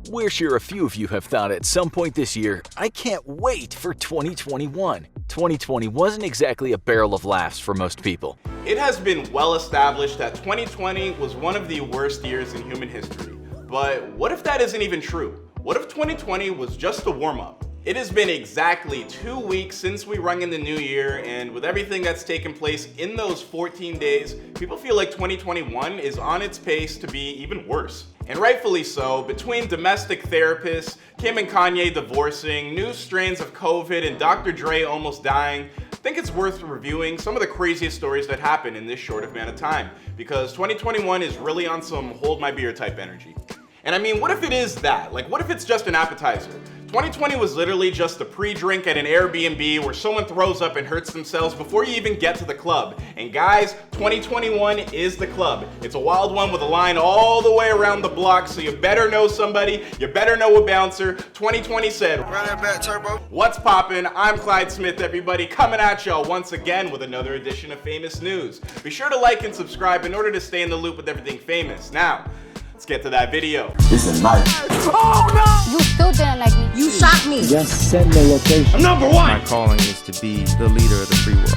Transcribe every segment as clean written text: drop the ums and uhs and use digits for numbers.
We're sure a few of you have thought at some point this year, I can't wait for 2021. 2020 wasn't exactly a barrel of laughs for most people. It has been well established that 2020 was one of the worst years in human history. But what if that isn't even true? What if 2020 was just a warm-up? It has been exactly 2 weeks since we rung in the new year, and with everything that's taken place in those 14 days, people feel like 2021 is on its pace to be even worse. And rightfully so. Between domestic therapists, Kim and Kanye divorcing, new strains of COVID, and Dr. Dre almost dying, I think it's worth reviewing some of the craziest stories that happened in this short amount of time, because 2021 is really on some hold my beer type energy. And I mean, what if it is that? Like, what if it's just an appetizer? 2020 was literally just a pre-drink at an Airbnb where someone throws up and hurts themselves before you even get to the club. And guys, 2021 is the club. It's a wild one with a line all the way around the block, so you better know somebody, you better know a bouncer. 2020 said, "Run that back, turbo." What's poppin'? I'm Clyde Smith, everybody, coming at y'all once again with another edition of Famous News. Be sure to like and subscribe in order to stay in the loop with everything famous. Now, let's get to that video. This is nice. Oh no! You still didn't like me. You shot me. Just send the location. I'm number one! My calling is to be the leader of the free world.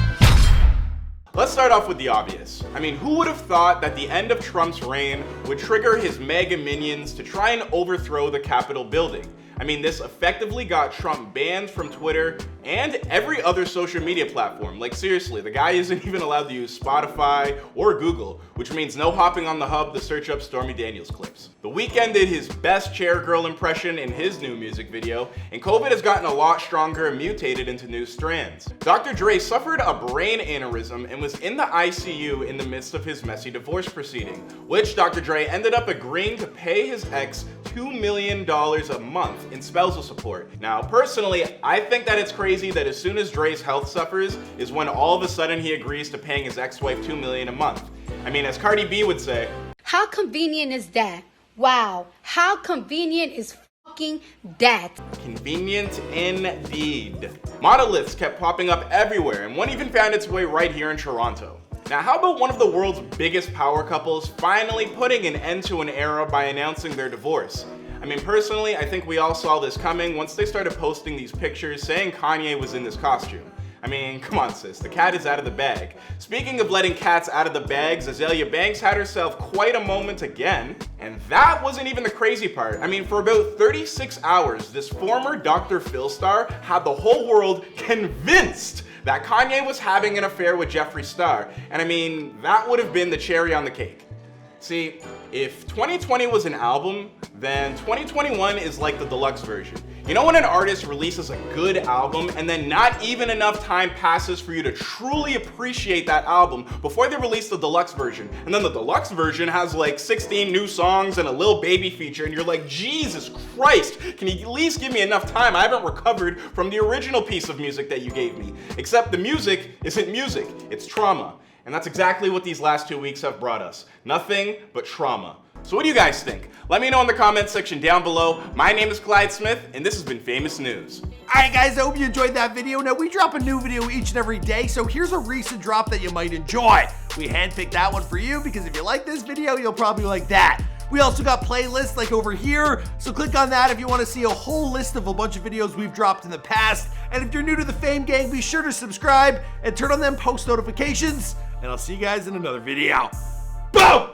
Let's start off with the obvious. I mean, who would have thought that the end of Trump's reign would trigger his mega minions to try and overthrow the Capitol building? I mean, this effectively got Trump banned from Twitter and every other social media platform. Like seriously, the guy isn't even allowed to use Spotify or Google, which means no hopping on the hub to search up Stormy Daniels clips. The Weeknd did his best chair girl impression in his new music video, and COVID has gotten a lot stronger and mutated into new strands. Dr. Dre suffered a brain aneurysm and was in the ICU in the midst of his messy divorce proceeding, which Dr. Dre ended up agreeing to pay his ex $2 million a month in spousal support. Now, personally, I think that it's crazy that as soon as Dre's health suffers is when all of a sudden he agrees to paying his ex-wife $2 million a month. I mean, as Cardi B would say, How convenient is that? Wow, how convenient is fucking that? Convenient indeed. Monoliths kept popping up everywhere, and one even found its way right here in Toronto. Now, how about one of the world's biggest power couples finally putting an end to an era by announcing their divorce? I mean, personally, I think we all saw this coming once they started posting these pictures saying Kanye was in this costume. I mean, come on sis, the cat is out of the bag. Speaking of letting cats out of the bags, Azealia Banks had herself quite a moment again. And that wasn't even the crazy part. I mean, for about 36 hours, this former Dr. Phil star had the whole world convinced that Kanye was having an affair with Jeffree Star. And I mean, that would have been the cherry on the cake. See, if 2020 was an album, then 2021 is like the deluxe version. You know when an artist releases a good album and then not even enough time passes for you to truly appreciate that album before they release the deluxe version, and then the deluxe version has like 16 new songs and a Lil Baby feature, and you're like, Jesus Christ, can you at least give me enough time? I haven't recovered from the original piece of music that you gave me. Except the music isn't music, it's trauma. And that's exactly what these last 2 weeks have brought us. Nothing but trauma. So what do you guys think? Let me know in the comments section down below. My name is Clyde Smith, and this has been Famous News. Alright guys, I hope you enjoyed that video. Now we drop a new video each and every day, so here's a recent drop that you might enjoy. We handpicked that one for you because if you like this video, you'll probably like that. We also got playlists like over here, so click on that if you want to see a whole list of a bunch of videos we've dropped in the past. And if you're new to the Fame Gang, be sure to subscribe and turn on them post notifications. And I'll see you guys in another video. Boom!